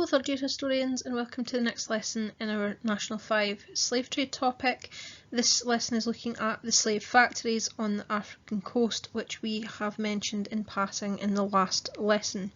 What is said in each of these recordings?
Hello third year historians, and welcome to the next lesson in our National 5 slave trade topic. This lesson is looking at the slave factories on the African coast, which we have mentioned in passing in the last lesson.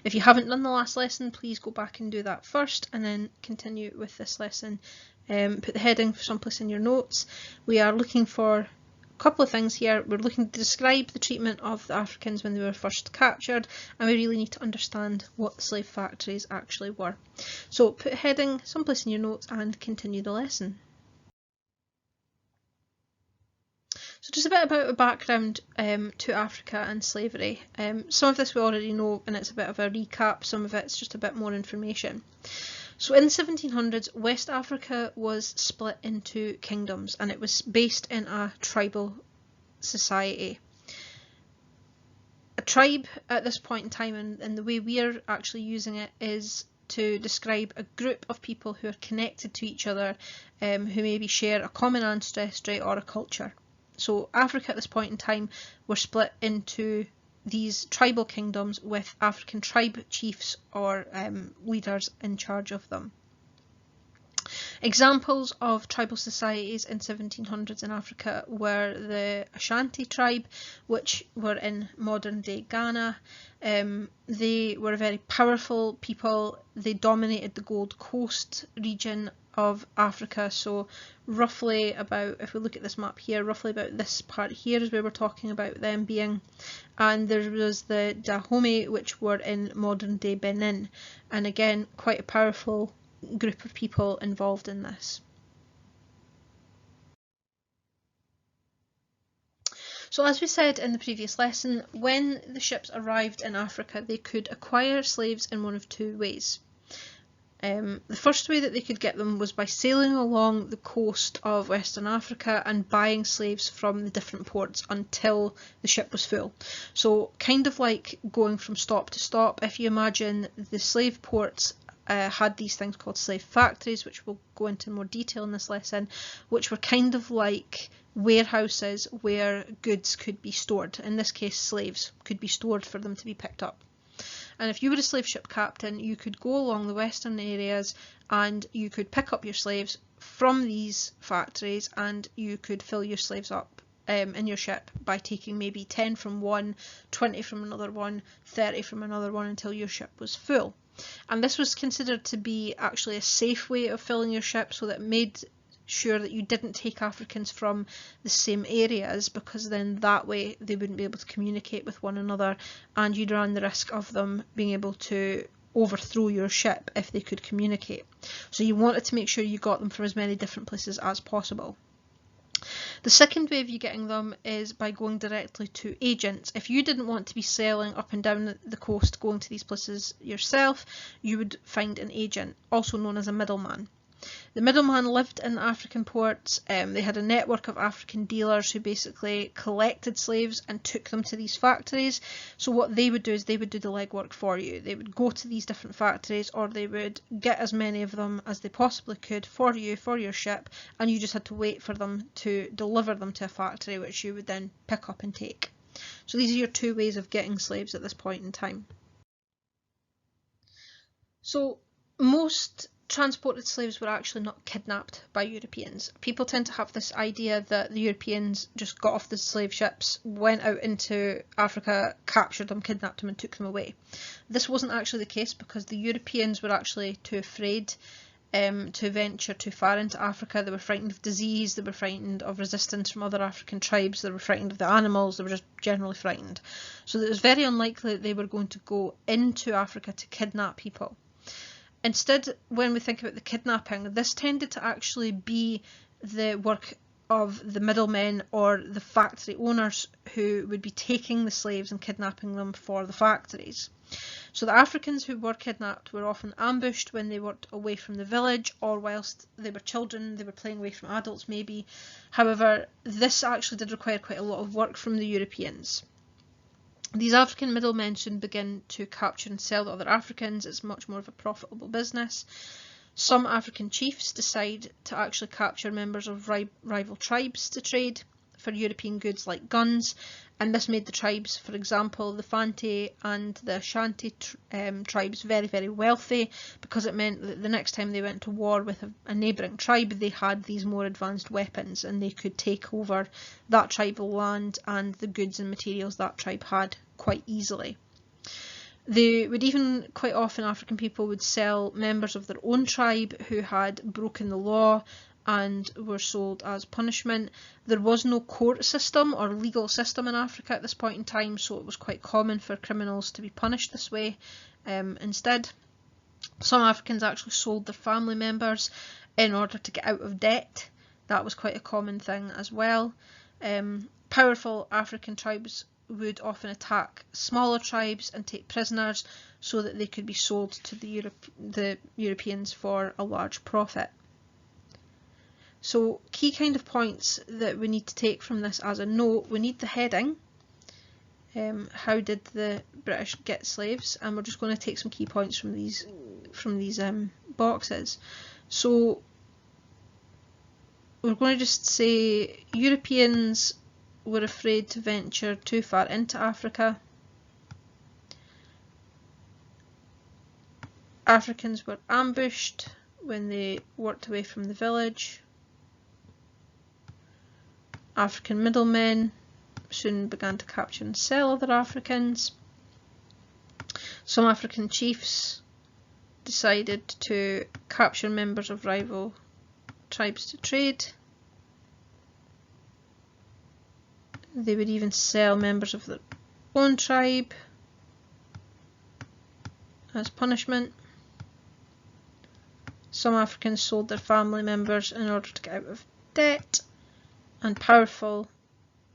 If you haven't done the last lesson, please go back and do that first and then continue with this lesson. Put the heading someplace in your notes. We are looking for couple of things here. We're looking to describe the treatment of the Africans when they were first captured, and we really need to understand what the slave factories actually were. So put a heading someplace in your notes and continue the lesson. So just a bit about a background to Africa and slavery. Some of this we already know and it's a bit of a recap, some of it's just a bit more information. So in the 1700s, West Africa was split into kingdoms and it was based in a tribal society. A tribe at this point in time, and the way we're actually using it, is to describe a group of people who are connected to each other, who maybe share a common ancestry or a culture. So Africa at this point in time were split into these tribal kingdoms with African tribe chiefs or leaders in charge of them. Examples of tribal societies in 1700s in Africa were the Ashanti tribe, which were in modern day Ghana. They were a very powerful people. They dominated the Gold Coast region of Africa, so roughly about, if we look at this map here, roughly about this part here is where we're talking about them being. And there was the Dahomey, which were in modern day Benin, and again quite a powerful group of people involved in this. So as we said in the previous lesson, when the ships arrived in Africa, they could acquire slaves in one of two ways. The first way that they could get them was by sailing along the coast of Western Africa and buying slaves from the different ports until the ship was full. So kind of like going from stop to stop. If you imagine the slave ports had these things called slave factories, which we'll go into more detail in this lesson, which were kind of like warehouses where goods could be stored. In this case, slaves could be stored for them to be picked up. And if you were a slave ship captain, you could go along the western areas and you could pick up your slaves from these factories, and you could fill your slaves up in your ship by taking maybe 10 from one, 20 from another one, 30 from another one, until your ship was full. And this was considered to be actually a safe way of filling your ship, so that it made sure that you didn't take Africans from the same areas, because then that way they wouldn't be able to communicate with one another and you'd run the risk of them being able to overthrow your ship if they could communicate. So you wanted to make sure you got them from as many different places as possible. The second way of you getting them is by going directly to agents. If you didn't want to be sailing up and down the coast going to these places yourself, you would find an agent, also known as a middleman. The middleman lived in the African ports. They had a network of African dealers who basically collected slaves and took them to these factories. So what they would do is they would do the legwork for you. They would go to these different factories, or they would get as many of them as they possibly could for you, for your ship, and you just had to wait for them to deliver them to a factory, which you would then pick up and take. So these are your two ways of getting slaves at this point in time. So most transported slaves were actually not kidnapped by Europeans. People tend to have this idea that the Europeans just got off the slave ships, went out into Africa, captured them, kidnapped them and took them away. This wasn't actually the case, because the Europeans were actually too afraid to venture too far into Africa. They were frightened of disease, they were frightened of resistance from other African tribes, they were frightened of the animals, they were just generally frightened. So it was very unlikely that they were going to go into Africa to kidnap people. Instead, when we think about the kidnapping, this tended to actually be the work of the middlemen or the factory owners, who would be taking the slaves and kidnapping them for the factories. So the Africans who were kidnapped were often ambushed when they were away from the village, or whilst they were children, they were playing away from adults maybe. However, this actually did require quite a lot of work from the Europeans. These African middlemen soon begin to capture and sell to other Africans. It's much more of a profitable business. Some African chiefs decide to actually capture members of rival tribes to trade for European goods like guns, and this made the tribes, for example, the Fanti and the Ashanti tribes very, very wealthy, because it meant that the next time they went to war with a neighbouring tribe, they had these more advanced weapons and they could take over that tribal land and the goods and materials that tribe had quite easily. They would even, quite often, African people would sell members of their own tribe who had broken the law and were sold as punishment. There was no court system or legal system in Africa at this point in time, so it was quite common for criminals to be punished this way. Instead, some Africans actually sold their family members in order to get out of debt. That was quite a common thing as well. Powerful African tribes would often attack smaller tribes and take prisoners so that they could be sold to the Europeans for a large profit. So key kind of points that we need to take from this as a note: we need the heading, how did the British get slaves, and we're just going to take some key points from these boxes. So we're going to just say Europeans were afraid to venture too far into Africa. Africans were ambushed when they worked away from the village. African middlemen soon began to capture and sell other Africans. Some African chiefs decided to capture members of rival tribes to trade. They would even sell members of their own tribe as punishment. Some Africans sold their family members in order to get out of debt, and powerful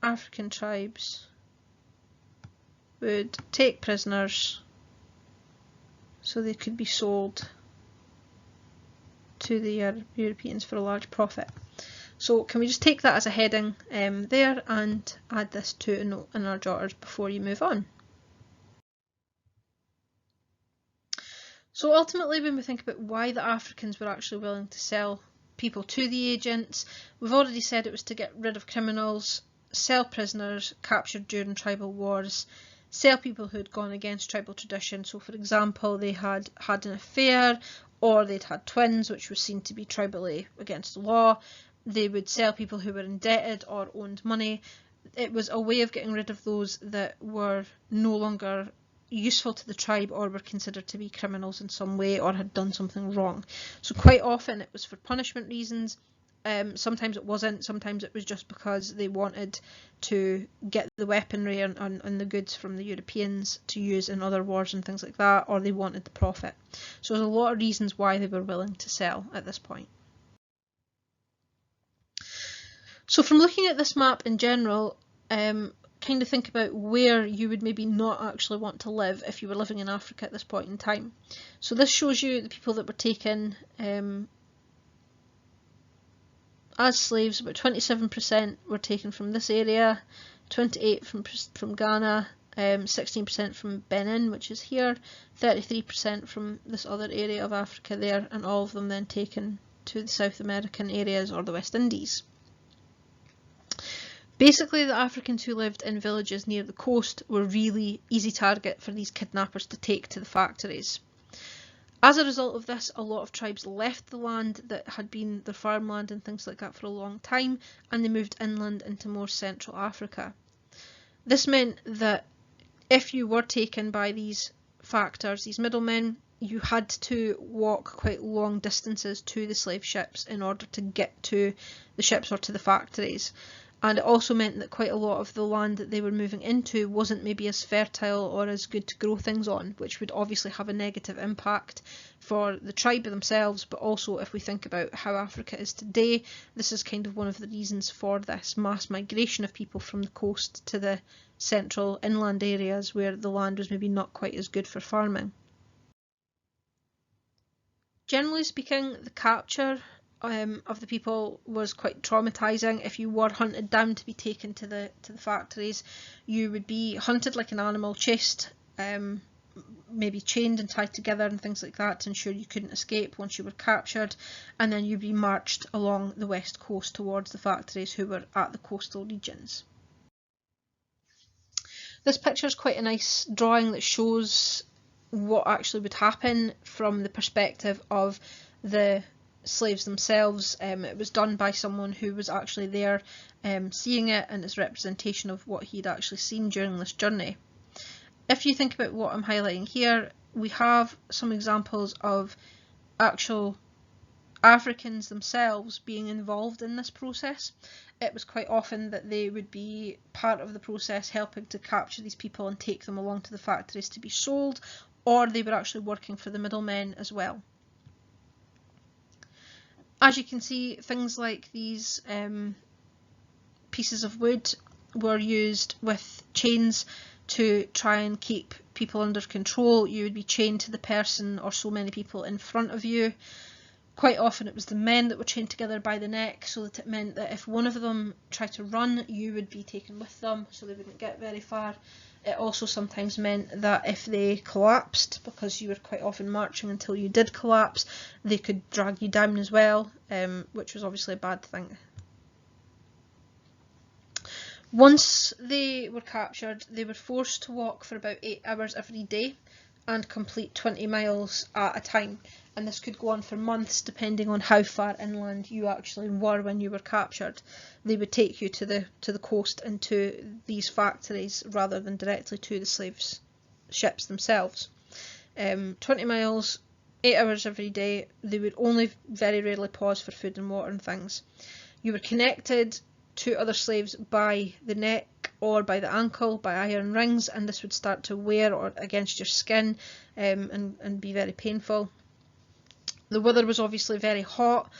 African tribes would take prisoners so they could be sold to the Europeans for a large profit. So can we just take that as a heading there and add this to a note in our jotters before you move on? So ultimately, when we think about why the Africans were actually willing to sell people to the agents, we've already said it was to get rid of criminals, sell prisoners captured during tribal wars, sell people who had gone against tribal tradition. So for example, they had had an affair, or they'd had twins, which was seen to be tribally against the law. They would sell people who were indebted or owed money. It was a way of getting rid of those that were no longer useful to the tribe or were considered to be criminals in some way or had done something wrong. So quite often it was for punishment reasons. Sometimes it wasn't. Sometimes it was just because they wanted to get the weaponry and the goods from the Europeans to use in other wars and things like that, or they wanted the profit. So there's a lot of reasons why they were willing to sell at this point. So from looking at this map in general, kind of think about where you would maybe not actually want to live if you were living in Africa at this point in time. So this shows you the people that were taken as slaves. About 27% were taken from this area, 28% from Ghana, 16% from Benin, which is here, 33% from this other area of Africa there, and all of them then taken to the South American areas or the West Indies. Basically, the Africans who lived in villages near the coast were really easy target for these kidnappers to take to the factories. As a result of this, a lot of tribes left the land that had been their farmland and things like that for a long time, and they moved inland into more Central Africa. This meant that if you were taken by these factors, these middlemen, you had to walk quite long distances to the slave ships in order to get to the ships or to the factories. And it also meant that quite a lot of the land that they were moving into wasn't maybe as fertile or as good to grow things on, which would obviously have a negative impact for the tribe themselves, but also if we think about how Africa is today, this is kind of one of the reasons for this mass migration of people from the coast to the central inland areas where the land was maybe not quite as good for farming. Generally speaking, the capture of the people was quite traumatizing. If you were hunted down to be taken to the factories, you would be hunted like an animal, chased, maybe chained and tied together and things like that to ensure you couldn't escape once you were captured, and then you'd be marched along the west coast towards the factories who were at the coastal regions. This picture is quite a nice drawing that shows what actually would happen from the perspective of the slaves themselves. It was done by someone who was actually there seeing it, and it's representation of what he'd actually seen during this journey. If you think about what I'm highlighting here, we have some examples of actual Africans themselves being involved in this process. It was quite often that they would be part of the process, helping to capture these people and take them along to the factories to be sold, or they were actually working for the middlemen as well. As you can see, things like these pieces of wood were used with chains to try and keep people under control. You would be chained to the person or so many people in front of you. Quite often it was the men that were chained together by the neck, so that it meant that if one of them tried to run, you would be taken with them, so they wouldn't get very far. It also sometimes meant that if they collapsed, because you were quite often marching until you did collapse, they could drag you down as well, which was obviously a bad thing. Once they were captured, they were forced to walk for about 8 hours every day and complete 20 miles at a time. And this could go on for months depending on how far inland you actually were when you were captured. They would take you to the coast and to these factories rather than directly to the slaves' ships themselves. 20 miles, 8 hours every day. They would only very rarely pause for food and water and things. You were connected to other slaves by the neck or by the ankle by iron rings, and this would start to wear or against your skin and be very painful. The weather was obviously very hot,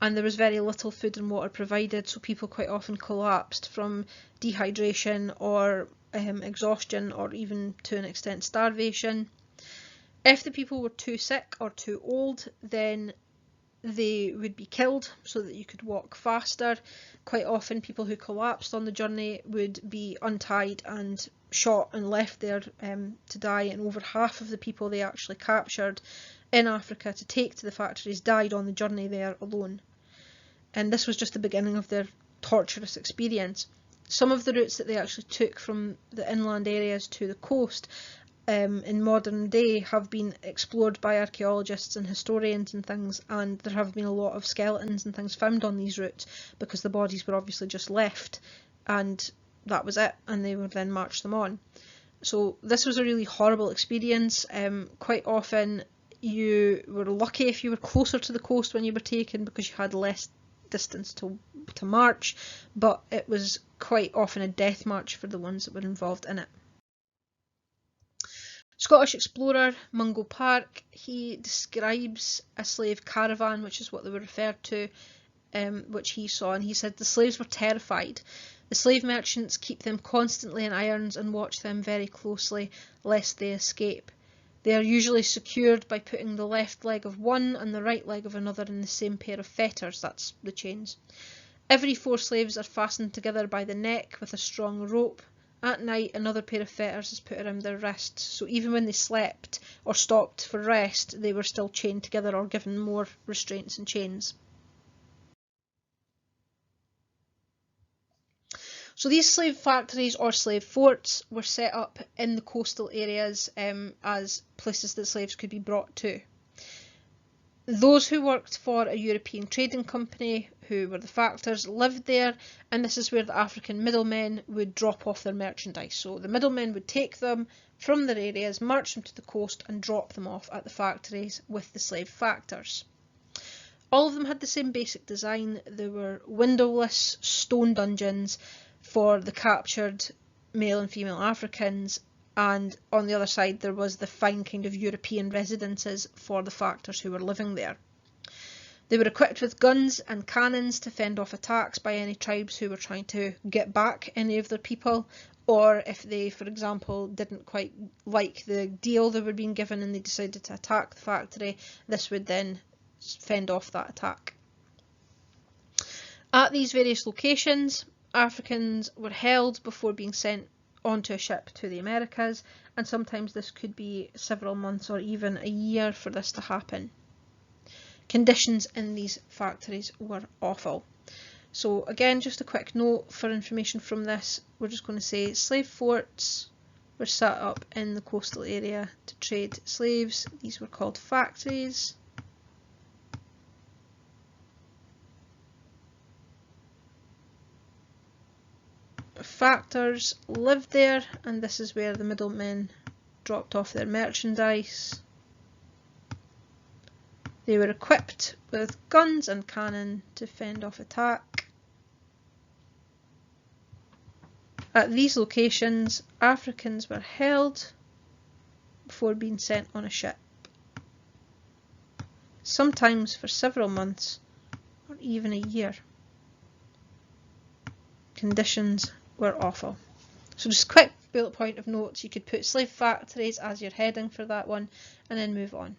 and there was very little food and water provided, so people quite often collapsed from dehydration or exhaustion, or even to an extent starvation. If the people were too sick or too old, then they would be killed so that you could walk faster. Quite often people who collapsed on the journey would be untied and shot and left there to die, and over half of the people they actually captured in Africa to take to the factories died on the journey there alone. And this was just the beginning of their torturous experience. Some of the routes that they actually took from the inland areas to the coast in modern day have been explored by archaeologists and historians and things, and there have been a lot of skeletons and things found on these routes because the bodies were obviously just left and that was it, and they would then march them on. So this was a really horrible experience. Quite often you were lucky if you were closer to the coast when you were taken because you had less distance to march, but it was quite often a death march for the ones that were involved in it. Scottish explorer Mungo Park, he describes a slave caravan, which is what they were referred to, which he saw, and he said the slaves were terrified. The slave merchants keep them constantly in irons and watch them very closely lest they escape. They are usually secured by putting the left leg of one and the right leg of another in the same pair of fetters, that's the chains. Every 4 slaves are fastened together by the neck with a strong rope. At night, another pair of fetters is put around their wrists, so even when they slept or stopped for rest, they were still chained together or given more restraints and chains. So these slave factories or slave forts were set up in the coastal areas as places that slaves could be brought to. Those who worked for a European trading company, who were the factors, lived there, and this is where the African middlemen would drop off their merchandise. So the middlemen would take them from their areas, march them to the coast and drop them off at the factories with the slave factors. All of them had the same basic design. There were windowless stone dungeons for the captured male and female Africans, and on the other side there was the fine kind of European residences for the factors who were living there. They were equipped with guns and cannons to fend off attacks by any tribes who were trying to get back any of their people, or if they, for example, didn't quite like the deal they were being given and they decided to attack the factory, this would then fend off that attack. At these various locations, Africans were held before being sent onto a ship to the Americas, and sometimes this could be several months or even a year for this to happen. Conditions in these factories were awful. So again, just a quick note for information from this, we're just going to say slave forts were set up in the coastal area to trade slaves. These were called factories. Factors lived there, and this is where the middlemen dropped off their merchandise. They were equipped with guns and cannon to fend off attack. At these locations, Africans were held before being sent on a ship, sometimes for several months or even a year. Conditions were awful. So just a quick bullet point of notes, you could put slave factories as your heading for that one and then move on.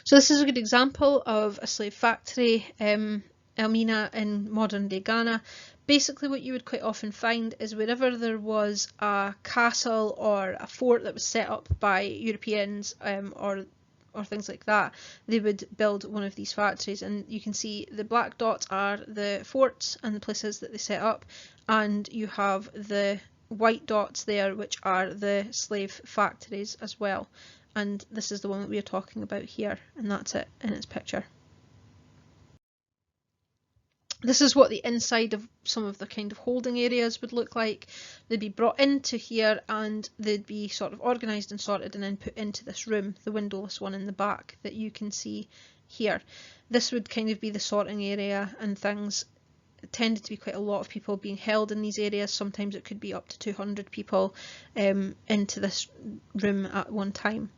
So this is a good example of a slave factory, Elmina in modern day Ghana. Basically what you would quite often find is wherever there was a castle or a fort that was set up by Europeans or things like that, they would build one of these factories, and you can see the black dots are the forts and the places that they set up, and you have the white dots there which are the slave factories as well, and this is the one that we are talking about here, and that's it in its picture. This is what the inside of some of the kind of holding areas would look like. They'd be brought into here and they'd be sort of organised and sorted and then put into this room, the windowless one in the back that you can see here. This would kind of be the sorting area, and things tended to be quite a lot of people being held in these areas. Sometimes it could be up to 200 people into this room at one time.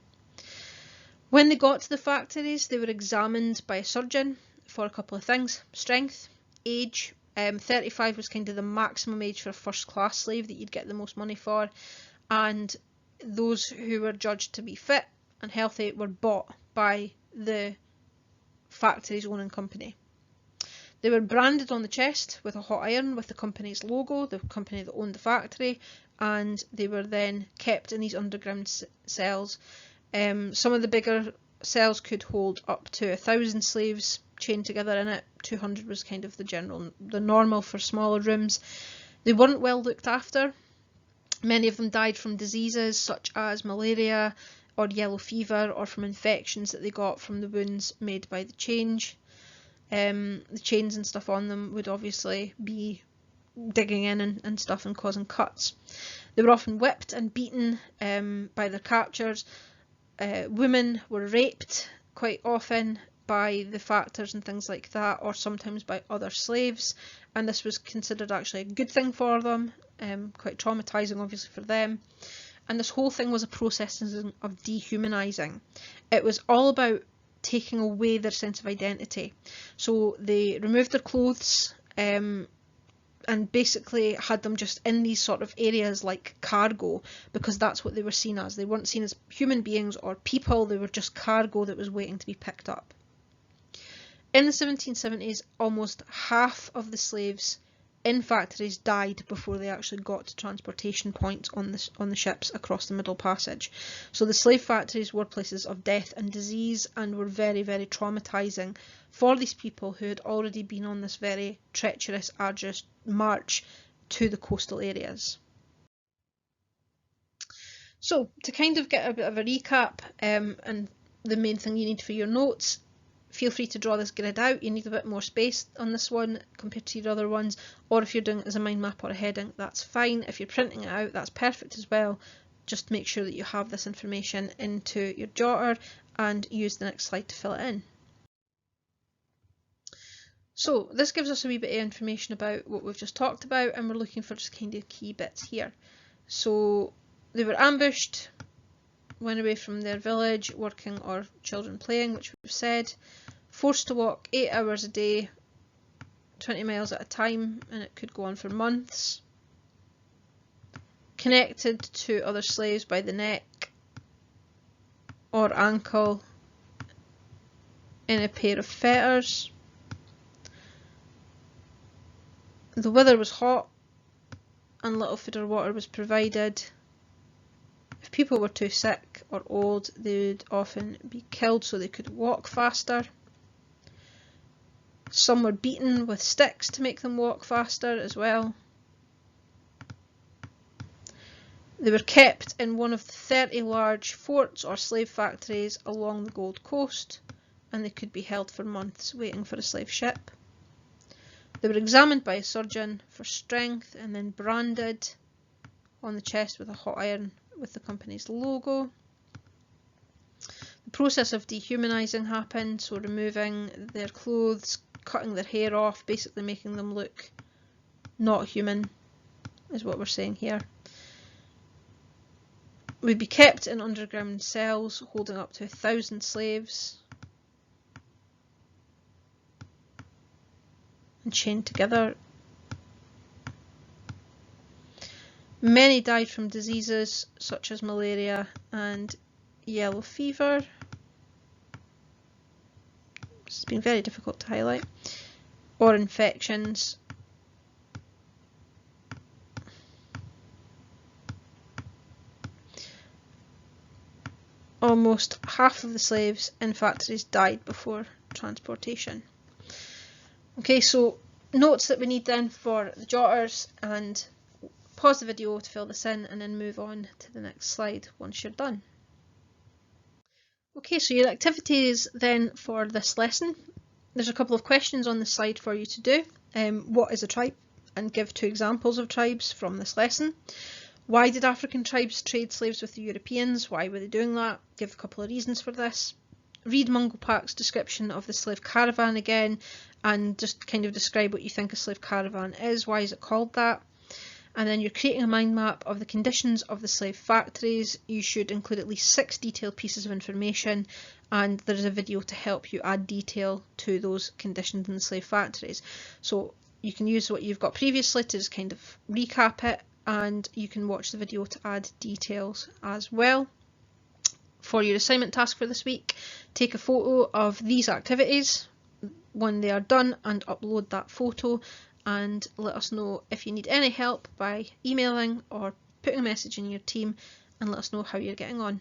When they got to the factories, they were examined by a surgeon for a couple of things: strength, age. 35 was kind of the maximum age for a first class slave that you'd get the most money for, and those who were judged to be fit and healthy were bought by the factory's owning company. They were branded on the chest with a hot iron with the company's logo, the company that owned the factory, and they were then kept in these underground cells. Some of the bigger cells could hold up to 1,000 slaves chained together in it. 200 was kind of the normal for smaller rooms. They weren't well looked after. Many of them died from diseases such as malaria or yellow fever, or from infections that they got from the wounds made by the change. The chains and stuff on them would obviously be digging in and stuff and causing cuts. They were often whipped and beaten by their captors. Women were raped quite often by the factors and things like that, or sometimes by other slaves, and this was considered actually a good thing for them, quite traumatising obviously for them. And this whole thing was a process of dehumanising. It was all about taking away their sense of identity. So they removed their clothes and basically had them just in these sort of areas like cargo, because that's what they were seen as. They weren't seen as human beings or people, they were just cargo that was waiting to be picked up. In the 1770s, almost half of the slaves in factories died before they actually got to transportation points on the ships across the Middle Passage. So the slave factories were places of death and disease, and were very, very traumatising for these people who had already been on this very treacherous, arduous march to the coastal areas. So to kind of get a bit of a recap, and the main thing you need for your notes, feel free to draw this grid out. You need a bit more space on this one compared to your other ones, or if you're doing it as a mind map or a heading, that's fine. If you're printing it out, that's perfect as well. Just make sure that you have this information into your jotter and use the next slide to fill it in. So this gives us a wee bit of information about what we've just talked about, and we're looking for just kind of key bits here. So they were ambushed, went away from their village, working or children playing, which we've said, forced to walk 8 hours a day, 20 miles at a time, and it could go on for months, connected to other slaves by the neck or ankle in a pair of fetters. The weather was hot and little food or water was provided. If people were too sick or old, they would often be killed so they could walk faster. Some were beaten with sticks to make them walk faster as well. They were kept in one of the 30 large forts or slave factories along the Gold Coast, and they could be held for months waiting for a slave ship. They were examined by a surgeon for strength and then branded on the chest with a hot iron with the company's logo. The process of dehumanising happened, so removing their clothes, cutting their hair off, basically making them look not human, is what we're saying here. Would be kept in underground cells holding up to 1,000 slaves and chained together. Many died from diseases such as malaria and yellow fever. It's been very difficult to highlight. Or infections. Almost half of the slaves in factories died before transportation. Okay, so notes that we need then for the jotters, and pause the video to fill this in and then move on to the next slide once you're done. Okay, so your activities then for this lesson. There's a couple of questions on the slide for you to do. What is a tribe? And give 2 examples of tribes from this lesson. Why did African tribes trade slaves with the Europeans? Why were they doing that? Give a couple of reasons for this. Read Mungo Park's description of the slave caravan again and just kind of describe what you think a slave caravan is. Why is it called that? And then you're creating a mind map of the conditions of the slave factories. You should include at least 6 detailed pieces of information, and there's a video to help you add detail to those conditions in the slave factories. So you can use what you've got previously to just kind of recap it, and you can watch the video to add details as well. For your assignment task for this week, take a photo of these activities when they are done and upload that photo, and let us know if you need any help by emailing or putting a message in your team, and let us know how you're getting on.